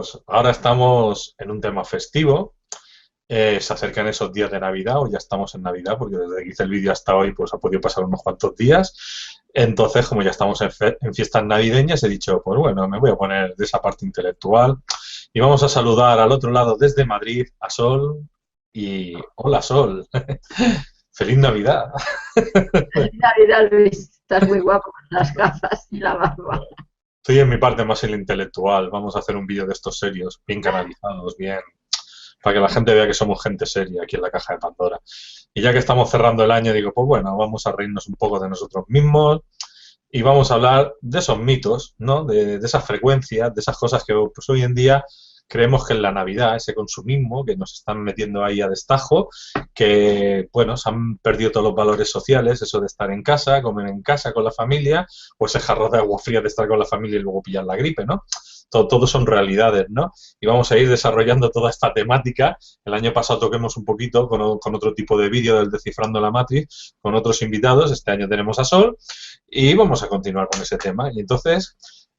Pues ahora estamos en un tema festivo. Se acercan esos días de Navidad o ya estamos en Navidad porque desde que hice el vídeo hasta hoy pues ha podido pasar unos cuantos días. Entonces, como ya estamos en fiestas navideñas, he dicho, pues bueno, me voy a poner de esa parte intelectual y vamos a saludar al otro lado desde Madrid a Sol. Y hola Sol, feliz Navidad. Navidad, Luis, estás muy guapo con las gafas y la barba. Estoy en mi parte más en la intelectual. Vamos a hacer un vídeo de estos serios, bien canalizados, bien, para que la gente vea que somos gente seria aquí en la caja de Pandora. Y ya que estamos cerrando el año, digo, pues bueno, vamos a reírnos un poco de nosotros mismos y vamos a hablar de esos mitos, ¿no? De esas frecuencias, de esas cosas que pues, hoy en día creemos que en la Navidad, ese consumismo que nos están metiendo ahí a destajo, que, bueno, se han perdido todos los valores sociales, eso de estar en casa, comer en casa con la familia, o ese jarro de agua fría de estar con la familia y luego pillar la gripe, ¿no? Todo son realidades, ¿no? Y vamos a ir desarrollando toda esta temática. El año pasado toquemos un poquito con otro tipo de vídeo del Descifrando la Matrix, con otros invitados. Este año tenemos a Sol y vamos a continuar con ese tema. Y entonces,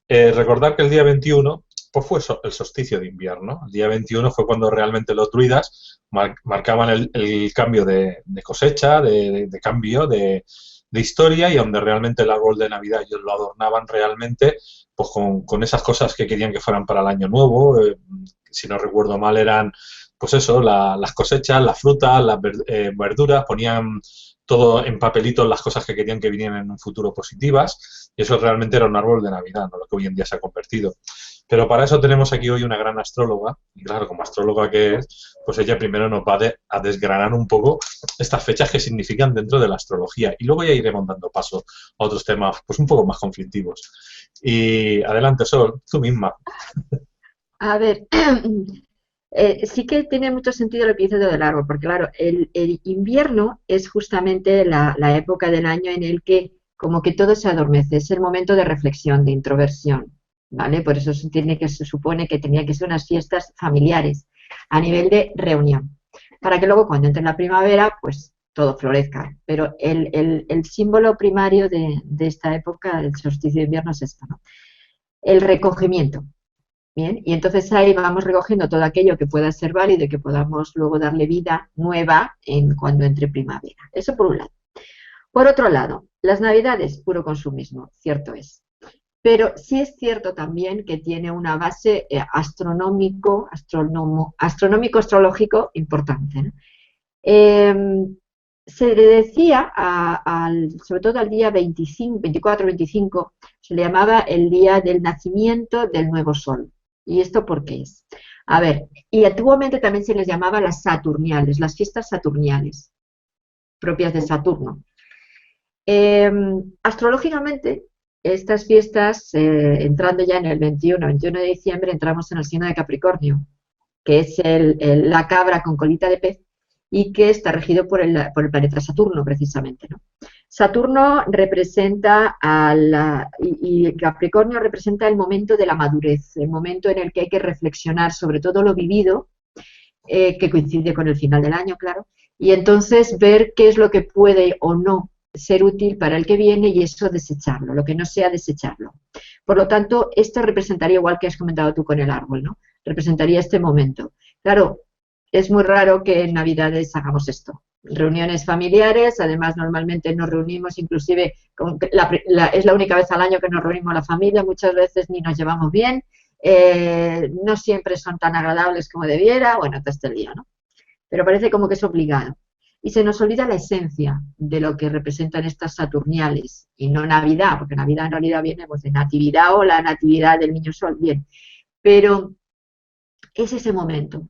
recordar que el día 21 pues fue el solsticio de invierno. El día 21 fue cuando realmente los druidas marcaban el cambio de cosecha, de cambio de historia y donde realmente el árbol de Navidad ellos lo adornaban realmente pues con esas cosas que querían que fueran para el año nuevo. Si no recuerdo mal eran pues eso, las cosechas, las frutas, las verduras, ponían todo en papelitos las cosas que querían que vinieran en un futuro positivas y eso realmente era un árbol de Navidad, no lo que hoy en día se ha convertido. Pero para eso tenemos aquí hoy una gran astróloga, y claro, como astróloga que es, pues ella primero nos va a desgranar un poco estas fechas que significan dentro de la astrología. Y luego ya iremos dando paso a otros temas, pues un poco más conflictivos. Y adelante, Sol, tú misma. A ver, sí que tiene mucho sentido lo que dices de lo del árbol, porque claro, el invierno es justamente la época del año en el que como que todo se adormece, es el momento de reflexión, de introversión, ¿vale? Por eso se supone que tenía que ser unas fiestas familiares a nivel de reunión, para que luego cuando entre la primavera, pues todo florezca. Pero el símbolo primario de esta época, del solsticio de invierno, es esto, ¿no? El recogimiento. Bien, y entonces ahí vamos recogiendo todo aquello que pueda ser válido y que podamos luego darle vida nueva cuando entre primavera. Eso por un lado. Por otro lado, las navidades, puro consumismo, cierto es. Pero sí es cierto también que tiene una base astronómico-astrológico importante, ¿no? Eh, Se le decía, sobre todo al día 25, 24-25, se le llamaba el día del nacimiento del nuevo sol. ¿Y esto por qué es? A ver, y antiguamente también se les llamaba las saturniales, las fiestas saturniales, propias de Saturno. Astrológicamente, estas fiestas, entrando ya en el 21 de diciembre, entramos en el signo de Capricornio, que es la cabra con colita de pez y que está regido por el planeta Saturno, precisamente, ¿no? Saturno representa y Capricornio representa el momento de la madurez, el momento en el que hay que reflexionar sobre todo lo vivido, que coincide con el final del año, claro, y entonces ver qué es lo que puede o no ser útil para el que viene y eso desecharlo, lo que no sea desecharlo. Por lo tanto, esto representaría, igual que has comentado tú con el árbol, ¿no? Representaría este momento. Claro, es muy raro que en Navidades hagamos esto. Reuniones familiares, además normalmente nos reunimos, inclusive es la única vez al año que nos reunimos la familia, muchas veces ni nos llevamos bien, no siempre son tan agradables como debiera, bueno, todo este lío, ¿no? Pero parece como que es obligado. Y se nos olvida la esencia de lo que representan estas saturniales, y no Navidad, porque Navidad en realidad viene pues, de natividad o la natividad del niño sol, bien, pero es ese momento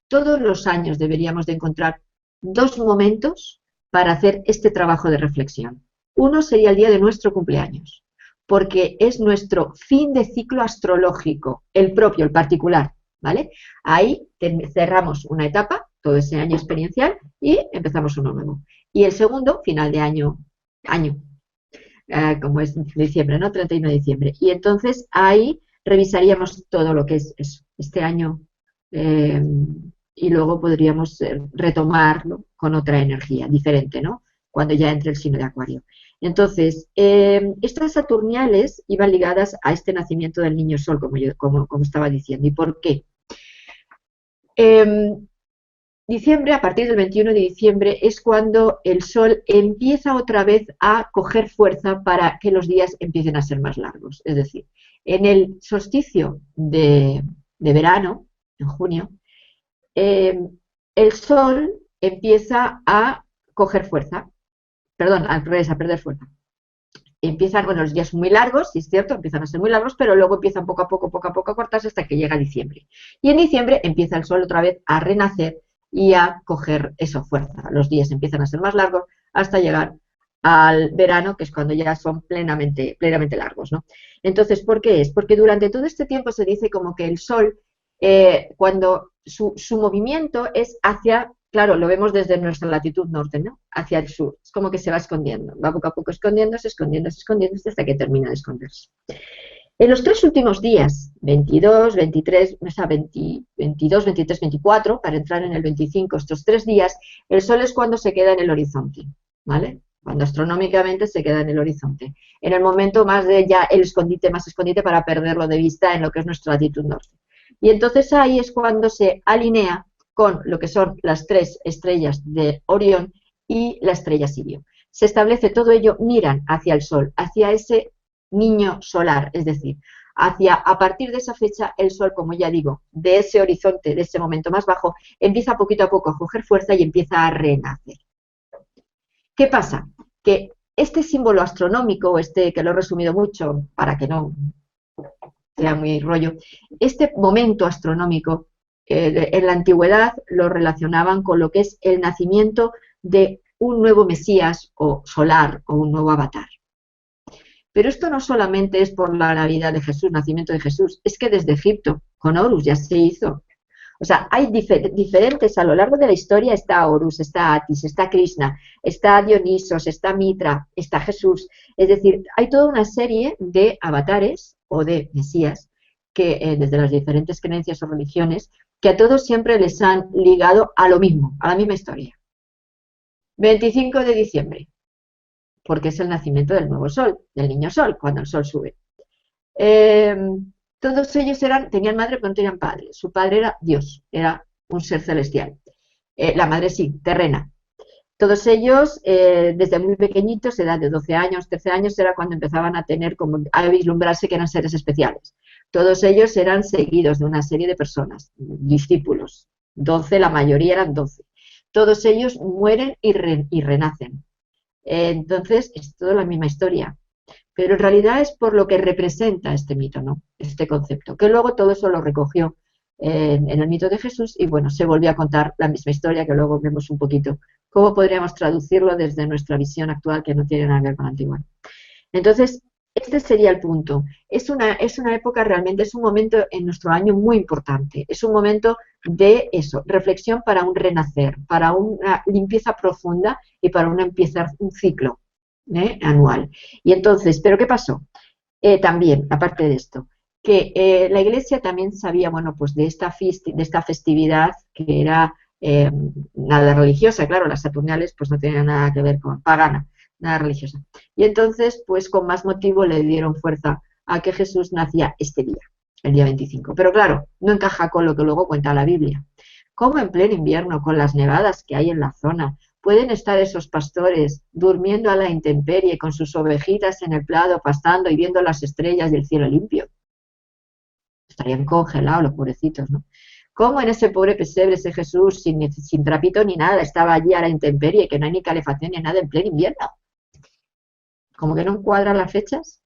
todos los años deberíamos de encontrar dos momentos para hacer este trabajo de reflexión. Uno sería el día de nuestro cumpleaños, porque es nuestro fin de ciclo astrológico, el propio, el particular, ¿vale? Ahí cerramos una etapa, todo ese año experiencial, y empezamos uno nuevo. Y el segundo, final de año, como es diciembre, ¿no? 31 de diciembre. Y entonces ahí revisaríamos todo lo que es eso, este año, y luego podríamos retomarlo con otra energía diferente, ¿no? Cuando ya entre el signo de Acuario. Entonces, estas Saturniales iban ligadas a este nacimiento del niño Sol, como estaba diciendo. ¿Y por qué? Diciembre, a partir del 21 de diciembre, es cuando el Sol empieza otra vez a coger fuerza para que los días empiecen a ser más largos. Es decir, en el solsticio de verano, en junio, el Sol empieza a coger fuerza, perdón, al revés, a perder fuerza. Empiezan, bueno, los días son muy largos, sí es cierto, empiezan a ser muy largos, pero luego empiezan poco a poco a cortarse hasta que llega diciembre. Y en diciembre empieza el Sol otra vez a renacer y a coger eso, fuerza. Los días empiezan a ser más largos hasta llegar al verano, que es cuando ya son plenamente largos, ¿no? Entonces, ¿por qué es? Porque durante todo este tiempo se dice como que el Sol, cuando su movimiento es hacia, claro, lo vemos desde nuestra latitud norte, ¿no? Hacia el sur. Es como que se va escondiendo, va poco a poco escondiéndose hasta que termina de esconderse. En los 3 últimos días, 22, 23, o sea, 22, 23, 24, para entrar en el 25, estos 3 días, el Sol es cuando se queda en el horizonte, ¿vale? Cuando astronómicamente se queda en el horizonte. En el momento más de ya el escondite, más escondite para perderlo de vista en lo que es nuestra latitud norte. Y entonces ahí es cuando se alinea con lo que son las 3 estrellas de Orión y la estrella Sirio. Se establece todo ello, miran hacia el Sol, hacia ese niño solar, es decir, a partir de esa fecha el Sol, como ya digo, de ese horizonte, de ese momento más bajo, empieza poquito a poco a coger fuerza y empieza a renacer. ¿Qué pasa? Que este símbolo astronómico, que lo he resumido mucho para que no sea muy rollo, este momento astronómico en la antigüedad lo relacionaban con lo que es el nacimiento de un nuevo Mesías o solar o un nuevo avatar. Pero esto no solamente es por la Navidad de Jesús, nacimiento de Jesús, es que desde Egipto, con Horus, ya se hizo. O sea, hay diferentes, a lo largo de la historia está Horus, está Atis, está Krishna, está Dionisos, está Mitra, está Jesús. Es decir, hay toda una serie de avatares o de mesías que desde las diferentes creencias o religiones, que a todos siempre les han ligado a lo mismo, a la misma historia. 25 de diciembre, porque es el nacimiento del nuevo sol, del niño sol, cuando el sol sube. Todos ellos tenían madre pero no tenían padre. Su padre era Dios, era un ser celestial. La madre sí, terrena. Todos ellos, desde muy pequeñitos, edad de 12 años, 13 años, era cuando empezaban a vislumbrarse que eran seres especiales. Todos ellos eran seguidos de una serie de personas, discípulos. 12, la mayoría eran 12. Todos ellos mueren y renacen. Entonces, es toda la misma historia. Pero en realidad es por lo que representa este mito, ¿no? Este concepto, que luego todo eso lo recogió en el mito de Jesús y bueno, se volvió a contar la misma historia, que luego vemos un poquito cómo podríamos traducirlo desde nuestra visión actual, que no tiene nada que ver con la antigua. Entonces, este sería el punto. Es una época realmente, es un momento en nuestro año muy importante, es un momento de eso, reflexión para un renacer, para una limpieza profunda y para empezar un ciclo anual. Y entonces, ¿pero qué pasó? También, aparte de esto, que la Iglesia también sabía, bueno, pues de esta festividad que era nada religiosa, claro, las Saturnales pues no tenían nada que ver con pagana, nada religiosa. Y entonces, pues con más motivo le dieron fuerza a que Jesús nacía este día, el día 25. Pero claro, no encaja con lo que luego cuenta la Biblia. ¿Cómo en pleno invierno, con las nevadas que hay en la zona, pueden estar esos pastores durmiendo a la intemperie con sus ovejitas en el prado pastando y viendo las estrellas y el cielo limpio? Estarían congelados los pobrecitos, ¿no? ¿Cómo en ese pobre pesebre ese Jesús sin trapito ni nada estaba allí a la intemperie, que no hay ni calefacción ni nada en pleno invierno? Como que no encuadran las fechas.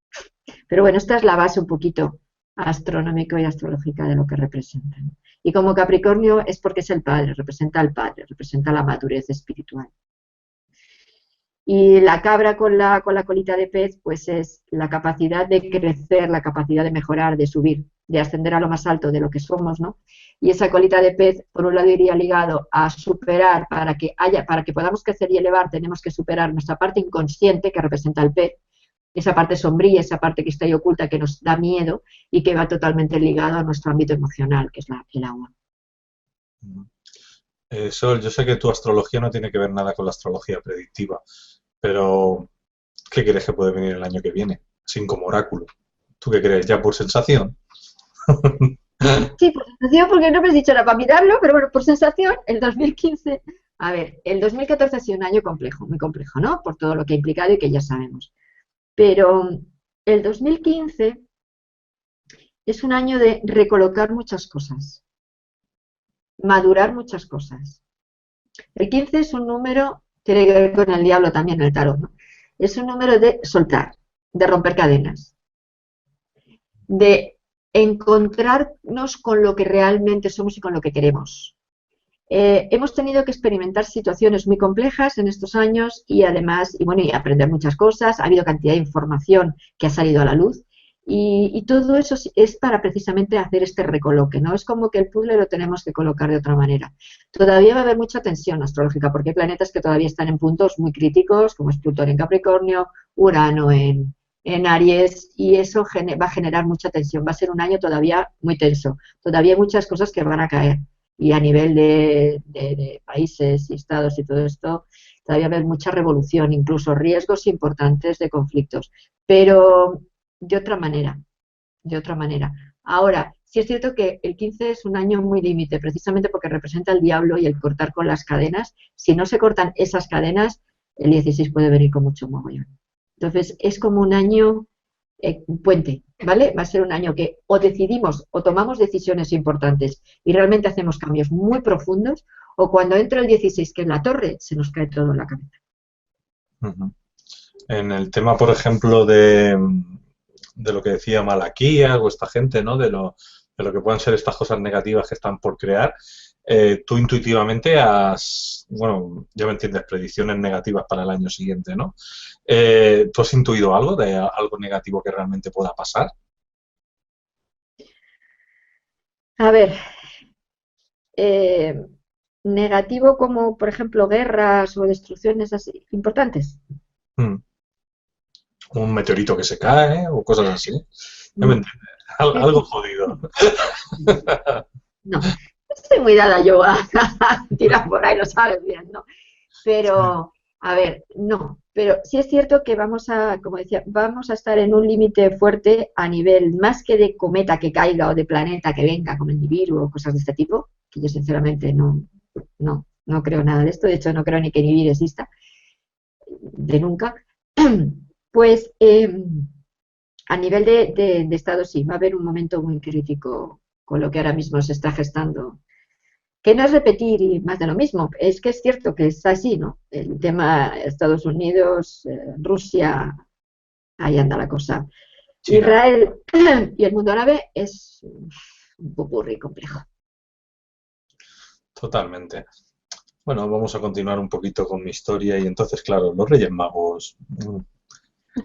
Pero bueno, esta es la base un poquito astronómico y astrológica de lo que representan. Y como Capricornio es porque es el padre, representa al padre, representa la madurez espiritual. Y la cabra con la colita de pez, pues es la capacidad de crecer, la capacidad de mejorar, de subir, de ascender a lo más alto de lo que somos, ¿no? Y esa colita de pez, por un lado, iría ligado a superar, para que podamos crecer y elevar, tenemos que superar nuestra parte inconsciente, que representa el pez, esa parte sombría, esa parte que está ahí oculta, que nos da miedo y que va totalmente ligado a nuestro ámbito emocional, que es el agua. Sol, yo sé que tu astrología no tiene que ver nada con la astrología predictiva, pero ¿Qué crees que puede venir el año que viene? Sin como oráculo. ¿Tú qué crees? ¿Ya por sensación? Sí, por sensación, porque no me has dicho nada para mirarlo, pero bueno, por sensación, el 2015, a ver, el 2014 ha sido un año complejo, muy complejo, ¿no? Por todo lo que ha implicado y que ya sabemos. Pero el 2015 es un año de recolocar muchas cosas, madurar muchas cosas. El 15 es un número, tiene que ver con el diablo también, el tarot, ¿no? Es un número de soltar, de romper cadenas, de encontrarnos con lo que realmente somos y con lo que queremos. Hemos tenido que experimentar situaciones muy complejas en estos años y además, y bueno, y aprender muchas cosas. Ha habido cantidad de información que ha salido a la luz y todo eso es para precisamente hacer este recoloque, ¿no? Es como que el puzzle lo tenemos que colocar de otra manera. Todavía va a haber mucha tensión astrológica porque hay planetas que todavía están en puntos muy críticos, como es Plutón en Capricornio, Urano en Aries, y eso va a generar mucha tensión. Va a ser un año todavía muy tenso. Todavía hay muchas cosas que van a caer y a nivel de países y estados y todo esto, todavía va a haber mucha revolución, incluso riesgos importantes de conflictos, pero de otra manera, de otra manera. Ahora, sí es cierto que el 15 es un año muy límite, precisamente porque representa el diablo y el cortar con las cadenas. Si no se cortan esas cadenas, el 16 puede venir con mucho mogollón. Entonces, es como un año un puente, ¿vale? Va a ser un año que o decidimos o tomamos decisiones importantes y realmente hacemos cambios muy profundos, o cuando entra el 16, que es la torre, se nos cae todo en la cabeza. Ujú. En el tema, por ejemplo, de lo que decía Malaquías o esta gente, ¿no? De lo que pueden ser estas cosas negativas que están por crear, tú intuitivamente bueno, ya me entiendes, predicciones negativas para el año siguiente, ¿no? ¿Tú has intuido algo de algo negativo que realmente pueda pasar? A ver, eh, negativo como, por ejemplo, guerras o destrucciones así importantes. Mm. Un meteorito que se cae o cosas así. ¿Ya me No, entiendes? Algo jodido. no, no estoy muy dada yo a tirar por ahí, lo sabes bien, ¿no? Pero, a ver, no, pero sí es cierto que vamos a, como decía, vamos a estar en un límite fuerte a nivel más que de cometa que caiga o de planeta que venga, como el Nibiru o cosas de este tipo, que yo sinceramente no creo nada de esto, de hecho no creo ni que Nibiru exista, de nunca, pues a nivel de Estado sí, va a haber un momento muy crítico con lo que ahora mismo se está gestando, que no es repetir y más de lo mismo, es que es cierto que es así, ¿no? El tema Estados Unidos, Rusia, ahí anda la cosa. China. Israel y el mundo árabe es un popurrí complejo. Totalmente. Bueno, vamos a continuar un poquito con mi historia y entonces, claro, los Reyes Magos.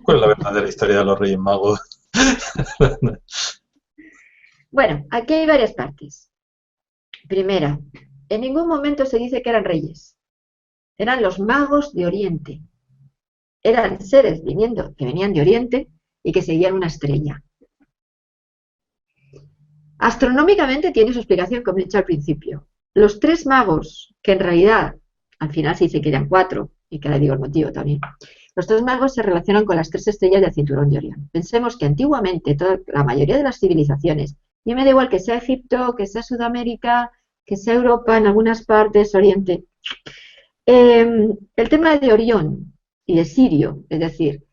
¿Cuál es la verdadera historia de los Reyes Magos? Bueno, aquí hay varias partes. Primera, en ningún momento se dice que eran reyes, eran los magos de Oriente. Eran seres que venían de Oriente y que seguían una estrella. Astronómicamente tiene su explicación, como he dicho al principio. Los tres magos, que en realidad al final se dice que eran cuatro, y que ahora digo el motivo también, los tres magos se relacionan con las tres estrellas del cinturón de Orión. Pensemos que antiguamente la mayoría de las civilizaciones, y me da igual que sea Egipto, que sea Sudamérica, que sea Europa, en algunas partes, Oriente, el tema de Orión y de Sirio, es decir,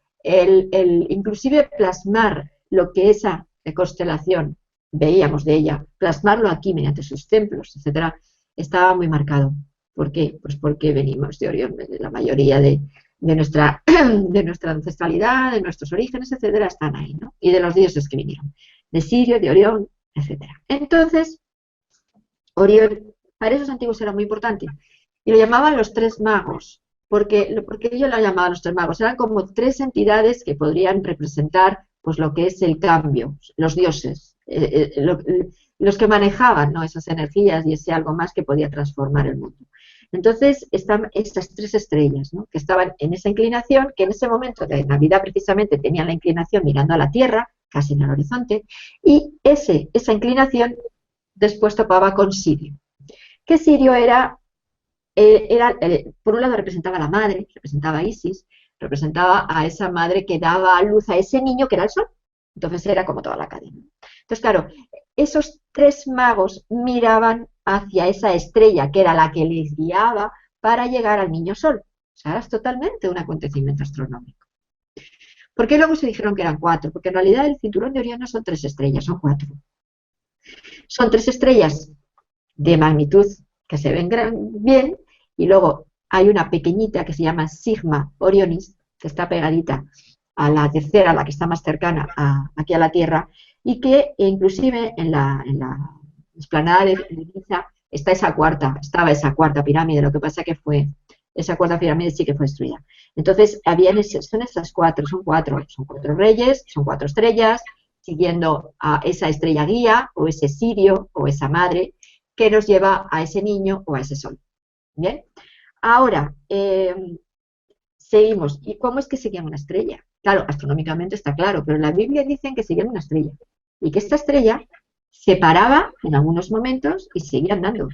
inclusive plasmar lo que esa constelación veíamos de ella, plasmarlo aquí mediante sus templos, etcétera, estaba muy marcado. ¿Por qué? Pues porque venimos de Orión, la mayoría de nuestra ancestralidad, de nuestros orígenes, etcétera, están ahí, ¿no? Y de los dioses que vinieron, de Sirio, de Orión, etcétera. Entonces, Orión, para esos antiguos era muy importante. Y lo llamaban los tres magos. Porque ellos lo llamaban los tres magos. Eran como tres entidades que podrían representar pues lo que es el cambio, los dioses, los que manejaban, ¿no?, esas energías y ese algo más que podía transformar el mundo. Entonces están estas tres estrellas, ¿no?, que estaban en esa inclinación, que en ese momento de Navidad precisamente tenían la inclinación mirando a la Tierra, casi en el horizonte, y esa inclinación después topaba con Sirio. Que Sirio por un lado representaba a la madre, representaba a Isis, representaba a esa madre que daba a luz a ese niño que era el sol. Entonces era como toda la cadena. Entonces, claro, esos tres magos miraban hacia esa estrella que era la que les guiaba para llegar al niño sol. O sea, es totalmente un acontecimiento astronómico. ¿Por qué luego se dijeron que eran cuatro? Porque en realidad el cinturón de Orión no son tres estrellas, son cuatro. Son tres estrellas de magnitud que se ven bien, y luego hay una pequeñita que se llama Sigma Orionis, que está pegadita a la tercera, la que está más cercana aquí a la Tierra, y que inclusive en la explanada de Giza estaba esa cuarta pirámide, lo que pasa que esa cuarta pirámide sí que fue destruida. Entonces, son esas cuatro, son cuatro reyes, son cuatro estrellas, siguiendo a esa estrella guía, o ese Sirio, o esa madre, que nos lleva a ese niño o a ese sol. ¿Bien? Ahora, seguimos. ¿Y cómo es que seguían una estrella? Claro, astronómicamente está claro, pero en la Biblia dicen que seguían una estrella. Y que esta estrella se paraba en algunos momentos y seguía andando.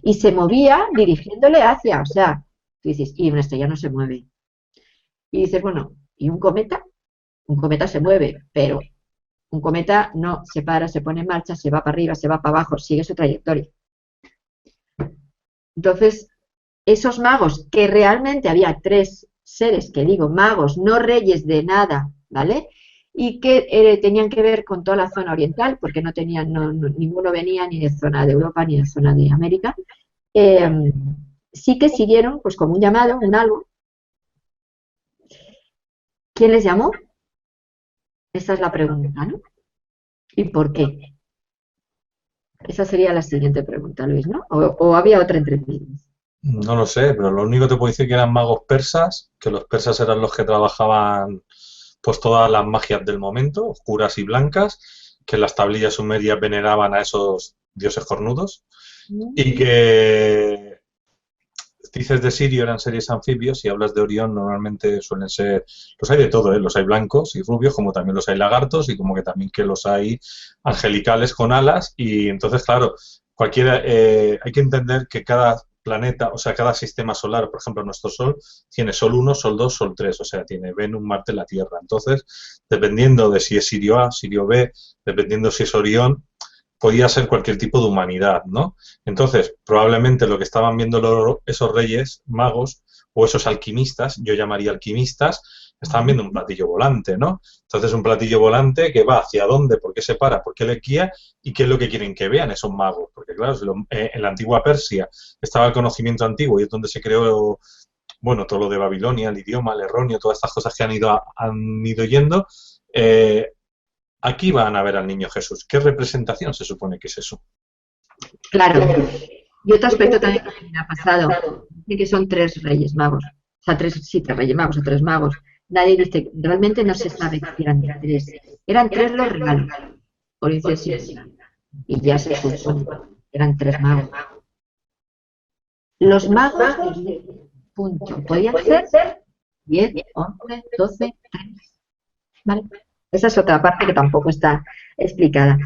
Y se movía dirigiéndole hacia, o sea, tú dices, y una estrella no se mueve. Y dices, bueno, ¿y un cometa? Un cometa se mueve, pero un cometa no se para, se pone en marcha, se va para arriba, se va para abajo, sigue su trayectoria. Entonces, esos magos, que realmente había tres seres, que digo, magos, no reyes de nada, ¿vale? Y que tenían que ver con toda la zona oriental, porque ninguno venía ni de zona de Europa ni de zona de América, sí que siguieron, pues como un llamado, un algo. ¿Quién les llamó? Esa es la pregunta, ¿no? ¿Y por qué? Esa sería la siguiente pregunta, Luis, ¿no? ¿O había otra entre medias? No lo sé, pero lo único que te puedo decir que eran magos persas, que los persas eran los que trabajaban pues todas las magias del momento, oscuras y blancas, que en las tablillas sumerias veneraban a esos dioses cornudos, y que dices de Sirio eran seres anfibios, y hablas de Orión normalmente suelen ser, los hay de todo, ¿eh? Los hay blancos y rubios, como también los hay lagartos, y como que también que los hay angelicales con alas, y entonces claro, hay que entender que cada planeta, o sea, cada sistema solar, por ejemplo, nuestro Sol, tiene Sol 1, Sol 2, Sol 3, o sea, tiene Venus, Marte, la Tierra. Entonces, dependiendo de si es Sirio A, Sirio B, dependiendo si es Orión, podía ser cualquier tipo de humanidad, ¿no? Entonces, probablemente lo que estaban viendo esos reyes magos o esos alquimistas, yo llamaría alquimistas, estaban viendo un platillo volante, ¿no? Entonces, un platillo volante que va hacia dónde, por qué se para, por qué le guía y qué es lo que quieren que vean esos magos. Porque, claro, en la antigua Persia estaba el conocimiento antiguo y es donde se creó, bueno, todo lo de Babilonia, el idioma, el erróneo, todas estas cosas que han ido yendo. Aquí van a ver al niño Jesús. ¿Qué representación se supone que es eso? Claro. Y otro aspecto también que me ha pasado, dice que son tres reyes magos. O sea, tres reyes magos o tres magos. Nadie dice, realmente no se sabe que eran tres. Eran tres los regalos. Por incienso. Y ya se supone, eran tres magos. Los magos de 10, punto. Podían ser 10, 11, 12, 3. ¿Vale? Esa es otra parte que tampoco está explicada.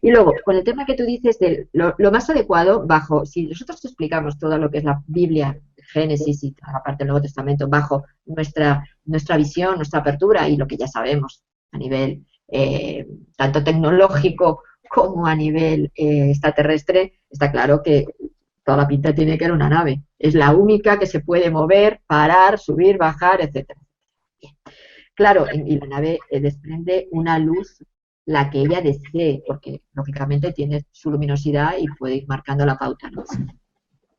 Y luego, con el tema que tú dices de lo más adecuado, si nosotros explicamos todo lo que es la Biblia, Génesis y toda la parte del Nuevo Testamento, bajo nuestra visión, nuestra apertura y lo que ya sabemos a nivel tanto tecnológico como a nivel extraterrestre, está claro que toda la pinta tiene que ser una nave. Es la única que se puede mover, parar, subir, bajar, etcétera. Claro, y la nave desprende una luz, la que ella desee, porque lógicamente tiene su luminosidad y puede ir marcando la pauta, ¿no?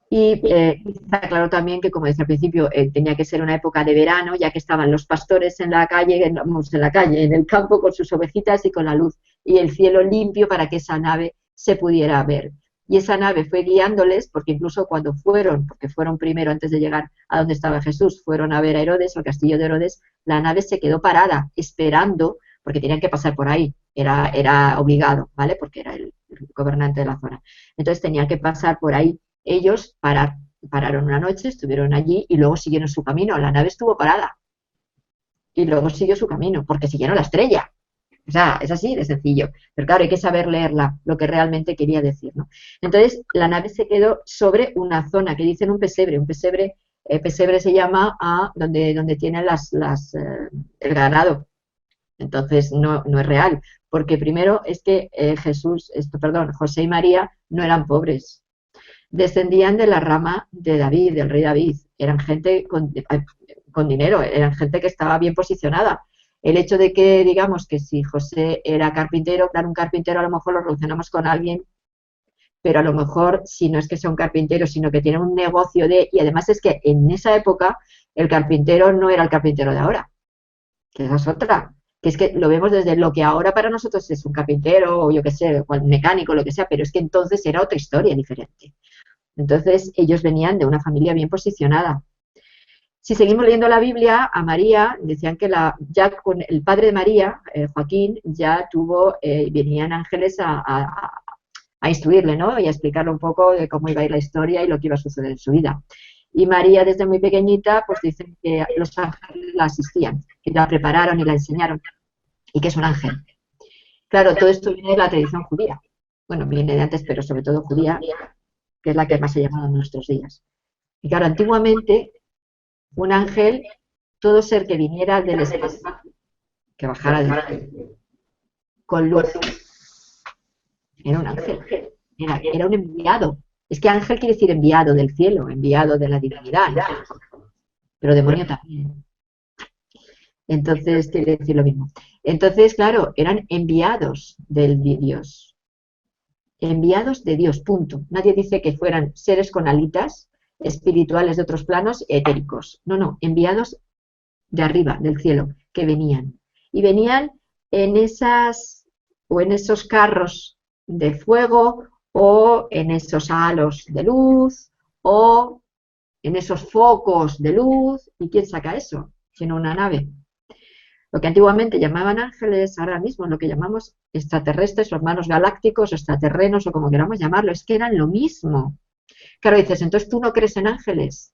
Y está claro también que, como decía al principio, tenía que ser una época de verano, ya que estaban los pastores en la calle, en el campo con sus ovejitas y con la luz y el cielo limpio para que esa nave se pudiera ver. Y esa nave fue guiándoles, porque incluso porque fueron primero antes de llegar a donde estaba Jesús, fueron a ver a Herodes, al castillo de Herodes, la nave se quedó parada, esperando, porque tenían que pasar por ahí, era obligado, ¿vale? Porque era el gobernante de la zona. Entonces tenían que pasar por ahí. Ellos pararon una noche, estuvieron allí y luego siguieron su camino. La nave estuvo parada y luego siguió su camino, porque siguieron la estrella. O sea, es así de sencillo. Pero claro, hay que saber leerla, lo que realmente quería decir, ¿no? Entonces, la nave se quedó sobre una zona que dicen un pesebre. Un pesebre pesebre se llama a donde tienen el ganado. Entonces no es real, porque primero es que José y María no eran pobres, descendían de la rama de David, del rey David, eran gente con dinero, eran gente que estaba bien posicionada. El hecho de que, digamos, que si José era carpintero, claro, un carpintero a lo mejor lo relacionamos con alguien, pero a lo mejor si no es que sea un carpintero, sino que tiene un negocio y además es que en esa época el carpintero no era el carpintero de ahora, que esa es otra, que es que lo vemos desde lo que ahora para nosotros es un carpintero o yo qué sé, o un mecánico, lo que sea, pero es que entonces era otra historia diferente. Entonces ellos venían de una familia bien posicionada. Si seguimos leyendo la Biblia, a María decían que ya con el padre de María, Joaquín, ya venían ángeles a instruirle, ¿no? Y a explicarle un poco de cómo iba a ir la historia y lo que iba a suceder en su vida. Y María, desde muy pequeñita, pues dicen que los ángeles la asistían, que la prepararon y la enseñaron, y que es un ángel. Claro, todo esto viene de la tradición judía. Bueno, viene de antes, pero sobre todo judía, que es la que más se ha llamado en nuestros días. Y claro, antiguamente, un ángel, todo ser que viniera del espacio, que bajara del cielo, con luz, era un ángel, era un enviado. Es que ángel quiere decir enviado del cielo, enviado de la divinidad, pero demonio también. Entonces quiere decir lo mismo. Entonces, claro, eran enviados de Dios. Enviados de Dios, punto. Nadie dice que fueran seres con alitas espirituales de otros planos etéricos. No, enviados de arriba, del cielo, que venían. Y venían en esos carros de fuego o en esos halos de luz o en esos focos de luz. ¿Y quién saca eso? Sino una nave. Lo que antiguamente llamaban ángeles, ahora mismo lo que llamamos extraterrestres o hermanos galácticos o extraterrenos o como queramos llamarlo, es que eran lo mismo. Claro, dices, entonces tú no crees en ángeles.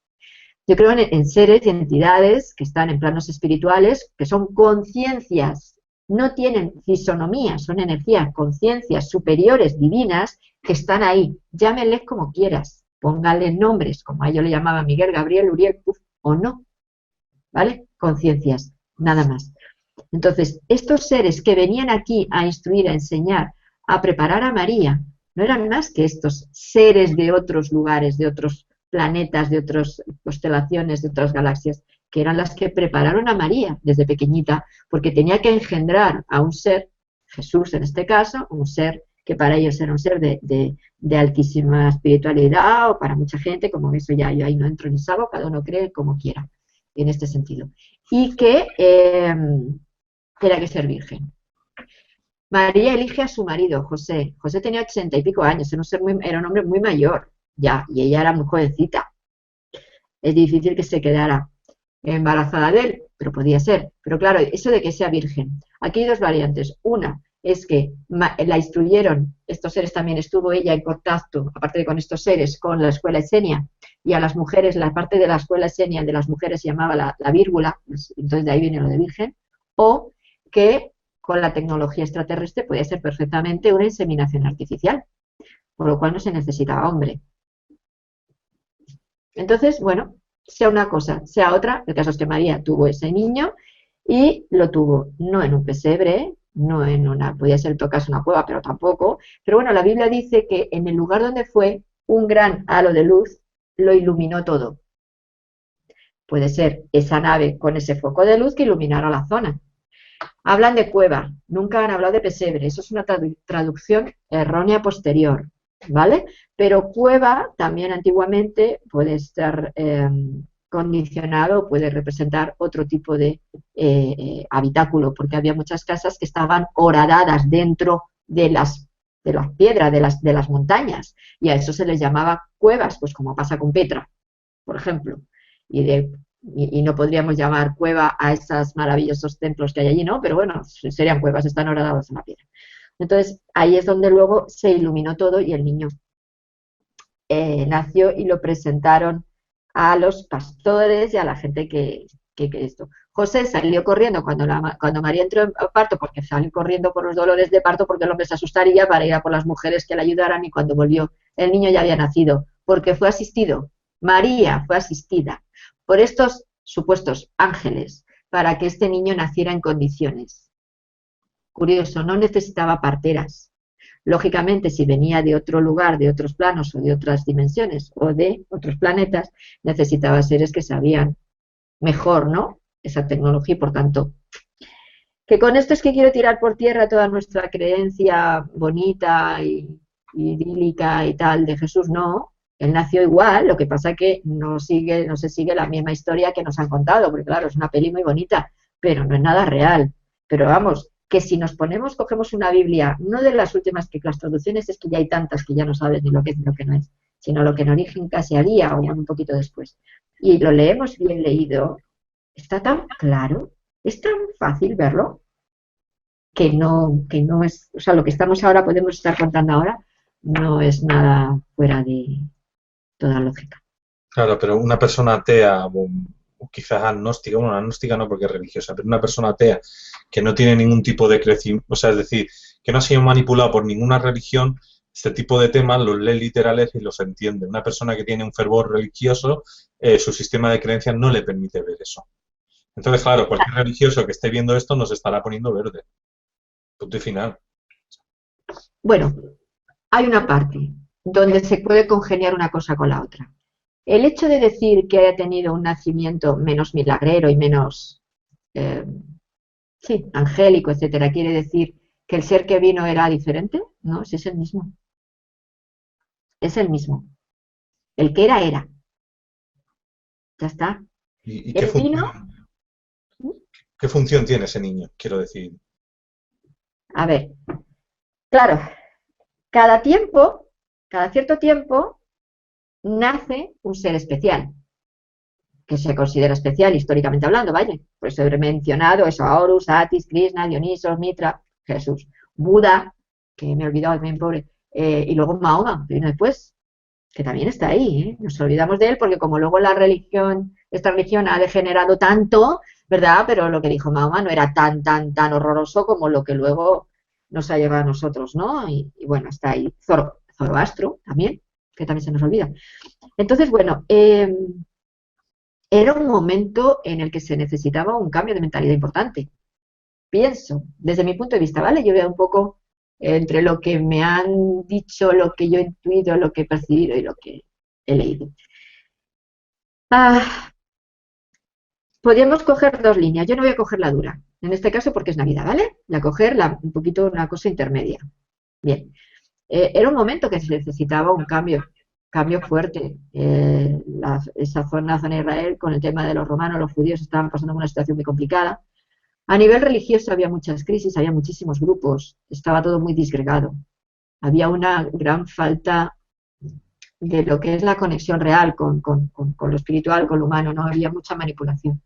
Yo creo en seres y entidades que están en planos espirituales, que son conciencias, no tienen fisonomía, son energías, conciencias superiores, divinas, que están ahí. Llámenles como quieras, pónganles nombres, como a ellos le llamaban Miguel, Gabriel, Uriel, o no, ¿vale? Conciencias, nada más. Entonces, estos seres que venían aquí a instruir, a enseñar, a preparar a María, no eran más que estos seres de otros lugares, de otros planetas, de otras constelaciones, de otras galaxias, que eran las que prepararon a María desde pequeñita, porque tenía que engendrar a un ser, Jesús en este caso, un ser que para ellos era un ser de altísima espiritualidad, o para mucha gente, como eso ya yo ahí no entro ni salgo, cada uno cree como quiera, en este sentido. Y que tenía que ser virgen. María elige a su marido, José. José tenía 80 y pico años, era un hombre muy mayor ya, y ella era muy jovencita. Es difícil que se quedara embarazada de él, pero podía ser. Pero claro, eso de que sea virgen. Aquí hay dos variantes. Una es que la instruyeron, estos seres también estuvo ella en contacto, aparte de con estos seres, con la escuela esenia, y a las mujeres, la parte de la escuela esenia de las mujeres se llamaba la vírgula, entonces de ahí viene lo de virgen, o que con la tecnología extraterrestre podía ser perfectamente una inseminación artificial, por lo cual no se necesitaba hombre. Entonces, bueno, sea una cosa, sea otra, el caso es que María tuvo ese niño y lo tuvo no en un pesebre, no en podía ser en todo caso una cueva, pero tampoco. Pero bueno, la Biblia dice que en el lugar donde fue, un gran halo de luz lo iluminó todo. Puede ser esa nave con ese foco de luz que iluminara la zona. Hablan de cueva, nunca han hablado de pesebre, eso es una traducción errónea posterior, ¿vale? Pero cueva también antiguamente puede estar condicionado, puede representar otro tipo de habitáculo, porque había muchas casas que estaban horadadas dentro de las piedras, de las montañas, y a eso se les llamaba cuevas, pues como pasa con Petra, por ejemplo, y no podríamos llamar cueva a esos maravillosos templos que hay allí, ¿no? Pero bueno, serían cuevas, están horadados en la piedra. Entonces, ahí es donde luego se iluminó todo y el niño nació y lo presentaron a los pastores y a la gente que esto. José salió corriendo cuando María entró en parto, porque salió corriendo por los dolores de parto, porque el hombre se asustaría para ir a por las mujeres que le ayudaran, y cuando volvió el niño ya había nacido, porque fue asistido. María fue asistida. por estos supuestos ángeles, para que este niño naciera en condiciones. Curioso, no necesitaba parteras. Lógicamente, si venía de otro lugar, de otros planos o de otras dimensiones o de otros planetas, necesitaba seres que sabían mejor, ¿no?, esa tecnología y, por tanto, que con esto es que quiero tirar por tierra toda nuestra creencia bonita y idílica y tal de Jesús. No, él nació igual, lo que pasa que no se sigue la misma historia que nos han contado, porque claro, es una peli muy bonita, pero no es nada real. Pero vamos, que si nos ponemos, cogemos una Biblia, no de las últimas, que las traducciones es que ya hay tantas que ya no sabes ni lo que es ni lo que no es, sino lo que en origen casi había o un poquito después, y lo leemos bien leído, está tan claro, es tan fácil verlo, que no es, o sea, lo que estamos ahora, podemos estar contando ahora, no es nada fuera de toda lógica. Claro, pero una persona atea, o quizás agnóstica, bueno, agnóstica no porque es religiosa, pero una persona atea que no tiene ningún tipo de crecimiento, o sea, es decir, que no ha sido manipulado por ninguna religión, este tipo de temas los lee literales y los entiende. Una persona que tiene un fervor religioso, su sistema de creencias no le permite ver eso. Entonces, claro, cualquier religioso que esté viendo esto nos estará poniendo verde. Punto y final. Bueno, hay una parte donde se puede congeniar una cosa con la otra. El hecho de decir que haya tenido un nacimiento menos milagrero y menos, sí, angélico, etcétera, ¿quiere decir que el ser que vino era diferente? No, si es el mismo. Es el mismo. El que era, era. Ya está. ¿Y El vino, qué función tiene ese niño? Quiero decir. a ver, claro, cada tiempo, cada cierto tiempo, nace un ser especial, que se considera especial históricamente hablando, vaya. Pues he mencionado eso, Horus, Atis, Krishna, Dionisos, Mitra, Jesús, Buda, que me he olvidado, es bien pobre, y luego Mahoma, que vino después, que también está ahí, ¿eh? Nos olvidamos de él porque como luego la religión, esta religión ha degenerado tanto, ¿verdad? Pero lo que dijo Mahoma no era tan horroroso como lo que luego nos ha llevado a nosotros, ¿no? Y bueno, está ahí Zoroastro también, que también se nos olvida. Entonces, bueno, era un momento en el que se necesitaba un cambio de mentalidad importante. Pienso, desde mi punto de vista, ¿vale? Yo veo un poco entre lo que me han dicho, lo que yo he intuido, lo que he percibido y lo que he leído. Podríamos coger dos líneas. Yo no voy a coger la dura, en este caso porque es Navidad, ¿vale? Voy a coger un poquito una cosa intermedia. Bien. Era un momento que se necesitaba un cambio fuerte. Esa zona de Israel, con el tema de los romanos, los judíos estaban pasando una situación muy complicada. A nivel religioso había muchas crisis, había muchísimos grupos, estaba todo muy disgregado. Había una gran falta de lo que es la conexión real con lo espiritual, con lo humano, no había mucha manipulación.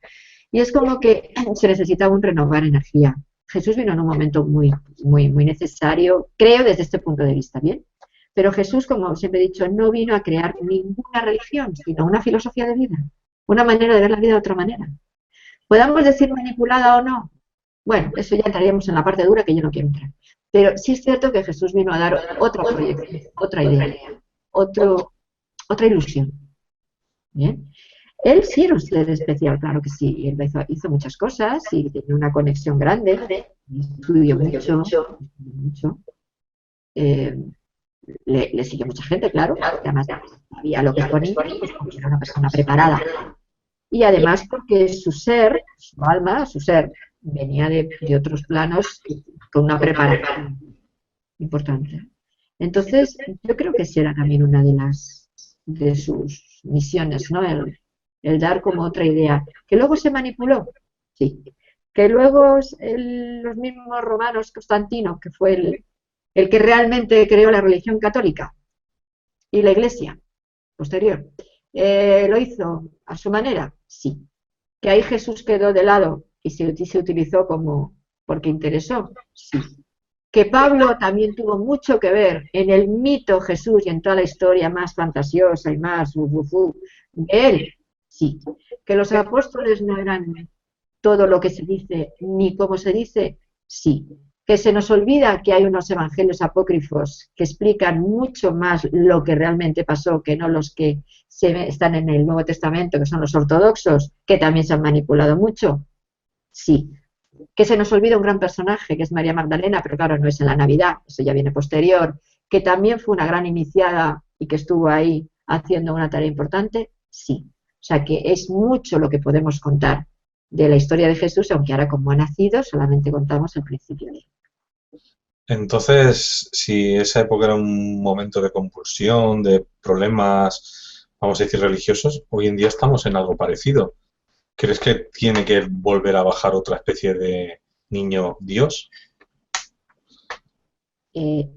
Y es como que se necesitaba un renovar energía. Jesús vino en un momento muy necesario, creo, desde este punto de vista, ¿bien? Pero Jesús, como siempre he dicho, no vino a crear ninguna religión, sino una filosofía de vida, una manera de ver la vida de otra manera. ¿Podamos decir manipulada o no? Bueno, eso ya entraríamos en la parte dura que yo no quiero entrar. Pero sí es cierto que Jesús vino a dar otra proyección, otra idea, otra ilusión. ¿Bien? Él sí era un ser especial, claro que sí. Él hizo muchas cosas y tenía una conexión grande, estudió mucho. Le siguió mucha gente, claro. Además, sabía lo que ponía, pues porque era una persona preparada. Y además porque su ser, su alma, su ser, venía de otros planos con una preparación importante. Entonces, yo creo que será también una de sus misiones, ¿no? El dar como otra idea. ¿Que luego se manipuló? Sí. ¿Que luego los mismos romanos, Constantino, que fue el que realmente creó la religión católica y la iglesia posterior, lo hizo a su manera? Sí. ¿Que ahí Jesús quedó de lado y se utilizó como porque interesó? Sí. ¿Que Pablo también tuvo mucho que ver en el mito Jesús y en toda la historia más fantasiosa y más de él? Sí. ¿Que los apóstoles no eran todo lo que se dice ni cómo se dice? Sí. Que se nos olvida que hay unos evangelios apócrifos que explican mucho más lo que realmente pasó que no los que están en el Nuevo Testamento, que son los ortodoxos, que también se han manipulado mucho. Sí. Que se nos olvida un gran personaje, que es María Magdalena, pero claro, no es en la Navidad, eso ya viene posterior, que también fue una gran iniciada y que estuvo ahí haciendo una tarea importante. Sí. O sea que es mucho lo que podemos contar de la historia de Jesús, aunque ahora como ha nacido solamente contamos el principio de él. Entonces, si esa época era un momento de convulsión, de problemas, vamos a decir, religiosos, hoy en día estamos en algo parecido. ¿Crees que tiene que volver a bajar otra especie de niño Dios?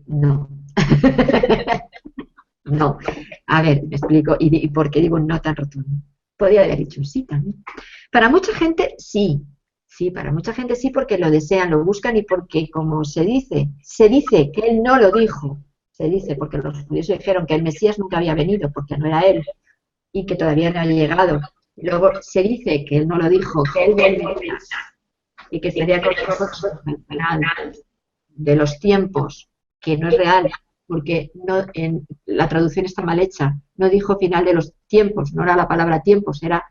No. No. A ver, me explico. ¿Y por qué digo un no tan rotundo? Podría haber dicho un sí también. Para mucha gente, sí. Sí, para mucha gente sí, porque lo desean, lo buscan y porque, como se dice que él no lo dijo. Se dice, porque los judíos dijeron que el Mesías nunca había venido, porque no era él, y que todavía no había llegado. Luego se dice que él no lo dijo, que él volvería y que estaría con nosotros al final de los tiempos, que no es real, porque no, en la traducción está mal hecha. No dijo final de los tiempos, no era la palabra tiempos, era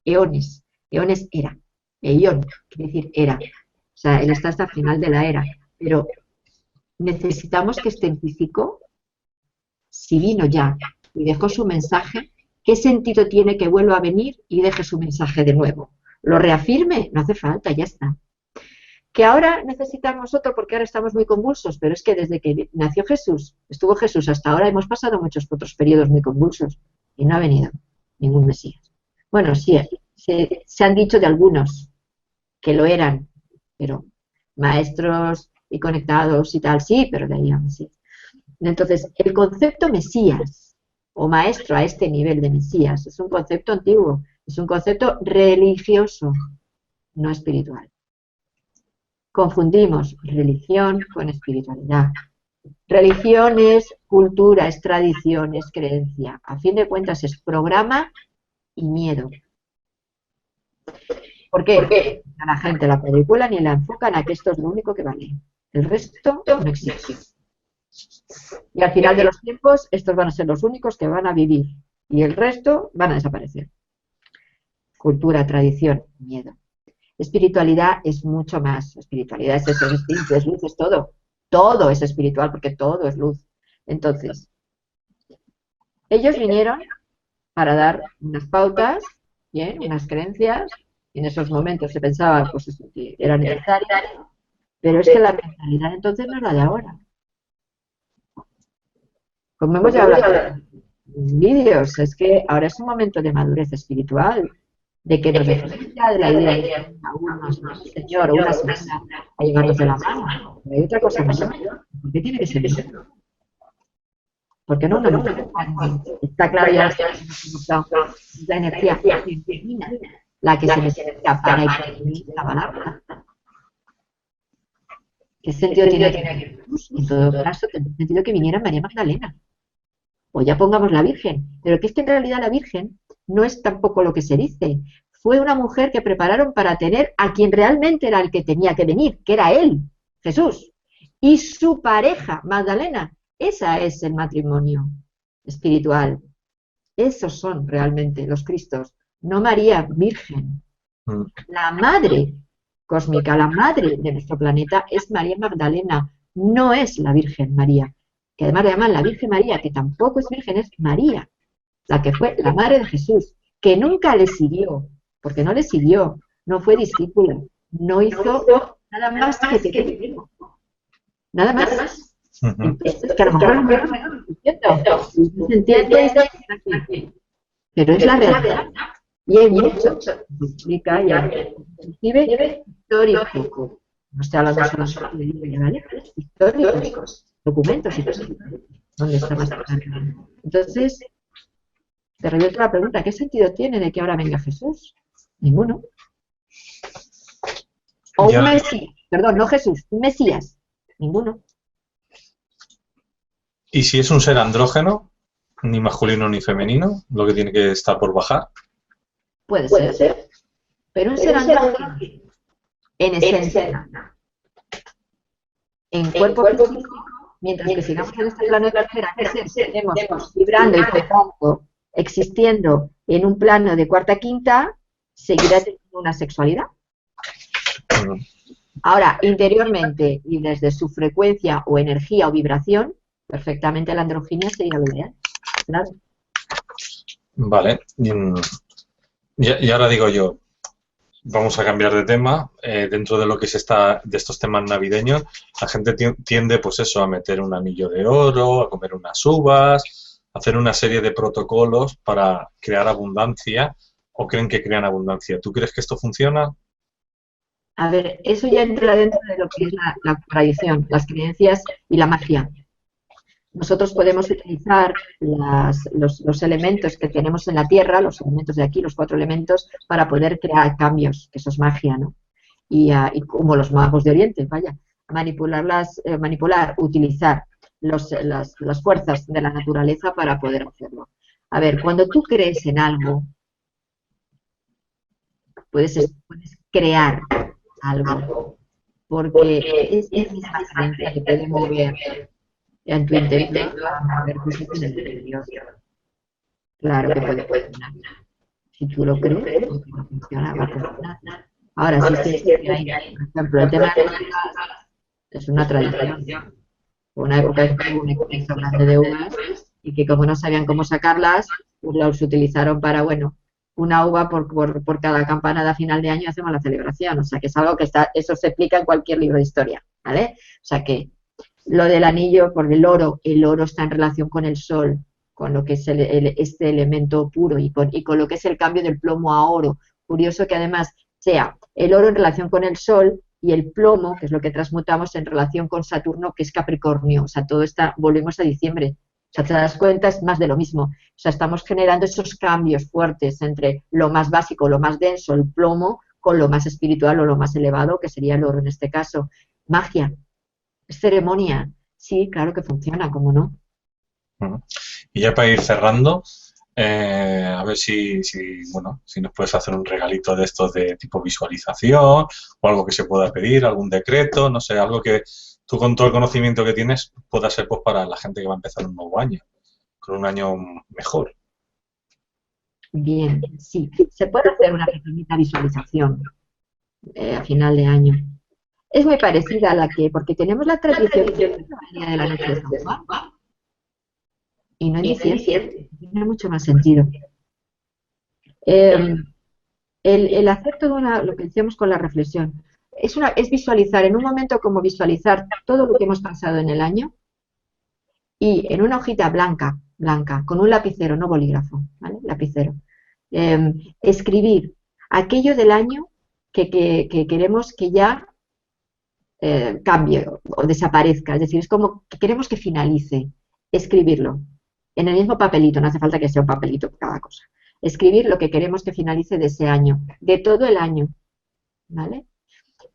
eones. Eones era. Eión, quiere decir era. O sea, él está hasta el final de la era. Pero necesitamos que esté en físico. Si vino ya y dejó su mensaje, ¿qué sentido tiene que vuelva a venir y deje su mensaje de nuevo? ¿Lo reafirme? No hace falta, ya está. Que ahora necesitamos otro porque ahora estamos muy convulsos, pero es que desde que nació Jesús, estuvo Jesús hasta ahora, hemos pasado muchos otros periodos muy convulsos y no ha venido ningún Mesías. Bueno, sí, se han dicho de algunos que lo eran, pero maestros y conectados y tal, sí, pero de ahí a Mesías. Entonces, el concepto Mesías o maestro a este nivel de Mesías es un concepto antiguo, es un concepto religioso, no espiritual. Confundimos religión con espiritualidad. Religión es cultura, es tradición, es creencia. A fin de cuentas es programa y miedo. ¿Por qué? Porque a la gente la cuadriculan y la enfocan a que esto es lo único que vale. El resto no existe. Y al final de los tiempos, estos van a ser los únicos que van a vivir. Y el resto van a desaparecer. Cultura, tradición, miedo. Espiritualidad es mucho más. Espiritualidad es eso, es espíritu, es luz, es todo. Todo es espiritual porque todo es luz. Entonces, ellos vinieron para dar unas pautas, bien, unas creencias. Y en esos momentos se pensaba pues, eso, que era necesario, pero es que la mentalidad entonces no es la de ahora. Como hemos ya hablado en vídeos, es que ahora es un momento de madurez espiritual, de que nos dejemos ya de la idea de que un señor o una señora a llevarnos de la mano. Pero hay otra cosa mayor. ¿Por qué tiene que ser eso? ¿Por qué no una mujer? Está claro ya la energía femenina, la que se necesita para exprimir la palabra. ¿Qué sentido tiene que Jesús? En todo caso, tendría sentido que viniera María Magdalena. O ya pongamos la Virgen. Pero que es que en realidad la Virgen no es tampoco lo que se dice. Fue una mujer que prepararon para tener a quien realmente era el que tenía que venir, que era él, Jesús. Y su pareja, Magdalena. Ese es el matrimonio espiritual. Esos son realmente los Cristos. No María Virgen. La madre cósmica, la madre de nuestro planeta es María Magdalena, no es la Virgen María, que además le llaman la Virgen María, que tampoco es virgen, es María, la que fue la madre de Jesús, que nunca le siguió, porque no le siguió, no fue discípula, no hizo nada más que te nada más. Es que a lo mejor no se entiende, pero es la realidad. Y hay mucho que explica y inclusive histórico. No estoy hablando solamente de libros, ¿vale? Históricos, documentos y cosas. ¿Dónde está más tarde? Entonces, te revuelvo la pregunta, ¿qué sentido tiene de que ahora venga Jesús? Ninguno. O un Mesías, perdón, no Jesús, un Mesías. Ninguno. ¿Y si es un ser andrógeno, ni masculino ni femenino, lo que tiene que estar por bajar? Puede ser. Pero un ser andrógeno, en esencia, en cuerpo físico, mientras que sigamos en este plano de tercera, estemos vibrando y vibrando, existiendo en un plano de cuarta quinta, seguirá teniendo una sexualidad. Ahora, interiormente y desde su frecuencia o energía o vibración, perfectamente la androginia sería lo ideal. Claro. Vale. Y ahora digo yo, vamos a cambiar de tema. Dentro de lo que es de estos temas navideños, la gente tiende, pues eso, a meter un anillo de oro, a comer unas uvas, a hacer una serie de protocolos para crear abundancia, o creen que crean abundancia. ¿Tú crees que esto funciona? A ver, eso ya entra dentro de lo que es la tradición, las creencias y la magia. Nosotros podemos utilizar los elementos que tenemos en la Tierra, los elementos de aquí, los 4 elementos, para poder crear cambios, que eso es magia, ¿no? Y como los magos de Oriente, vaya, utilizar las fuerzas de la naturaleza para poder hacerlo. A ver, cuando tú crees en algo, puedes crear algo, porque es misma creencia que puede mover en tu interior a mover cosas en el exterior. Claro que puede funcionar. Si tú lo crees, porque no funciona, va a funcionar. Ahora, sí es cierto que hay, por ejemplo, el tema de las uvas es una tradición. Una época en que hubo un exceso grande de uvas y que como no sabían cómo sacarlas, pues los utilizaron para, bueno, una uva por cada campanada a final de año hacemos la celebración. O sea, que es algo que eso se explica en cualquier libro de historia, ¿vale? O sea, que lo del anillo, por el oro está en relación con el sol, con lo que es este elemento puro y con lo que es el cambio del plomo a oro. Curioso que además sea el oro en relación con el sol y el plomo, que es lo que transmutamos, en relación con Saturno, que es Capricornio. O sea, todo está, volvemos a diciembre. O sea, te das cuenta, es más de lo mismo. O sea, estamos generando esos cambios fuertes entre lo más básico, lo más denso, el plomo, con lo más espiritual o lo más elevado, que sería el oro en este caso. Magia. Ceremonia. Sí, claro que funciona, ¿cómo no? Y ya para ir cerrando, a ver bueno, si nos puedes hacer un regalito de estos de tipo visualización o algo que se pueda pedir, algún decreto, no sé, algo que tú con todo el conocimiento que tienes pueda ser pues para la gente que va a empezar un nuevo año, con un año mejor. Bien, sí. Se puede hacer una pequeñita visualización a final de año. Es muy parecida a la porque tenemos la tradición de la noche de San Juan y no en diciembre, tiene mucho más sentido. El hacer todo lo que decíamos con la reflexión es visualizar en un momento como visualizar todo lo que hemos pasado en el año y en una hojita blanca, con un lapicero, no bolígrafo, ¿vale? Lapicero. Escribir aquello del año que queremos que ya cambie o desaparezca, es decir, es como que queremos que finalice, escribirlo en el mismo papelito, no hace falta que sea un papelito cada cosa, escribir lo que queremos que finalice de ese año, de todo el año, ¿vale?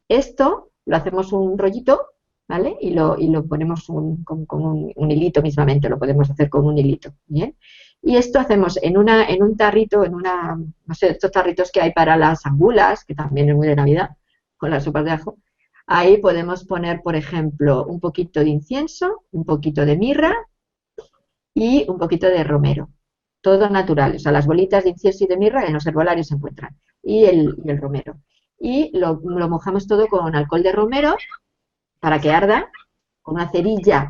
Esto lo hacemos un rollito, ¿vale? Y lo ponemos con un hilito mismamente, lo podemos hacer con un hilito, ¿bien? Y esto hacemos en un tarrito, no sé, estos tarritos que hay para las angulas, que también es muy de Navidad, con las sopas de ajo. Ahí podemos poner, por ejemplo, un poquito de incienso, un poquito de mirra y un poquito de romero. Todo natural, o sea, las bolitas de incienso y de mirra en los herbolarios se encuentran. Y el romero. Y lo mojamos todo con alcohol de romero para que arda, con una cerilla,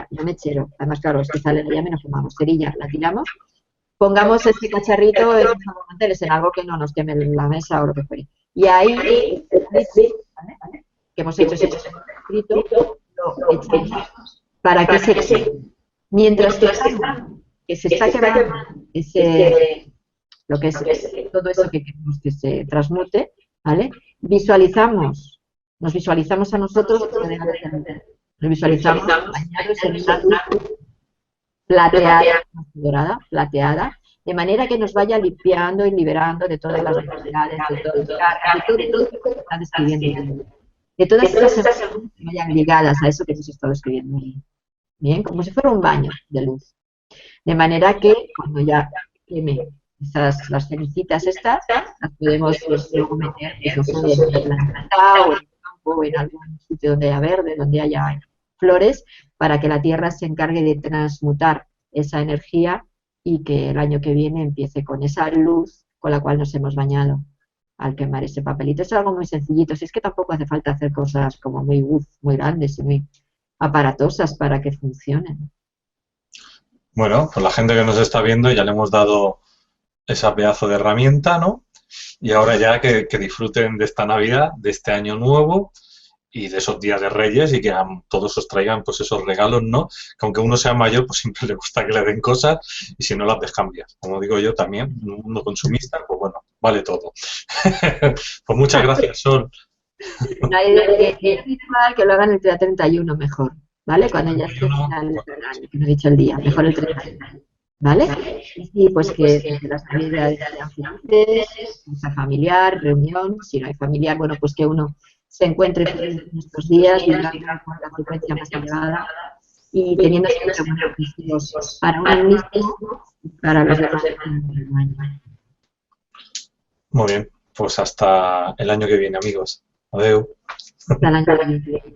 no mechero. Además, claro, es que sale la llama y nos fumamos. Cerilla, la tiramos. Pongamos este cacharrito en manteles, en algo que no nos queme la mesa o lo que fuere. Y ahí, ¿vale? Que hemos hecho ese escrito, lo echamos para que se quede. Mientras que se está quedando lo que es todo eso que queremos que se transmute, ¿vale? Nos visualizamos a nosotros, nos visualizamos bañados en una luz dorada, plateada, de manera que nos vaya limpiando y liberando de todas las necesidades, de todo lo que está describiendo. De todas esas emociones que vayan ligadas a eso que hemos estado escribiendo. Bien, como si fuera un baño de luz. De manera que cuando ya queme las cenicitas estas, las podemos luego meter en la planta o en el campo o en algún sitio donde haya verde, donde haya flores, para que la tierra se encargue de transmutar esa energía y que el año que viene empiece con esa luz con la cual nos hemos bañado al quemar ese papelito. Es algo muy sencillito, si es que tampoco hace falta hacer cosas como muy grandes y muy aparatosas para que funcionen. Bueno, pues la gente que nos está viendo ya le hemos dado esa pedazo de herramienta, ¿no? Y ahora ya que disfruten de esta Navidad, de este año nuevo y de esos días de Reyes y que a todos os traigan pues esos regalos, ¿no? Que aunque uno sea mayor, pues siempre le gusta que le den cosas y si no las descambias. Como digo yo también, en un mundo consumista, pues bueno, vale todo. Pues muchas gracias, Sol. No hay que lo hagan el día 31 mejor, ¿vale? Cuando ya esté 31, final del año, que no he dicho el día, mejor el 31, ¿vale? Y pues que las navidades sean felices, mesa familiar, reunión, si no hay familiar, bueno, pues que uno se encuentre en estos días vibrando con la frecuencia más elevada y teniendo siempre buenos objetivos para uno mismo y para los demás. muy bien, pues hasta el año que viene, amigos. Adiós. Hasta el año que viene.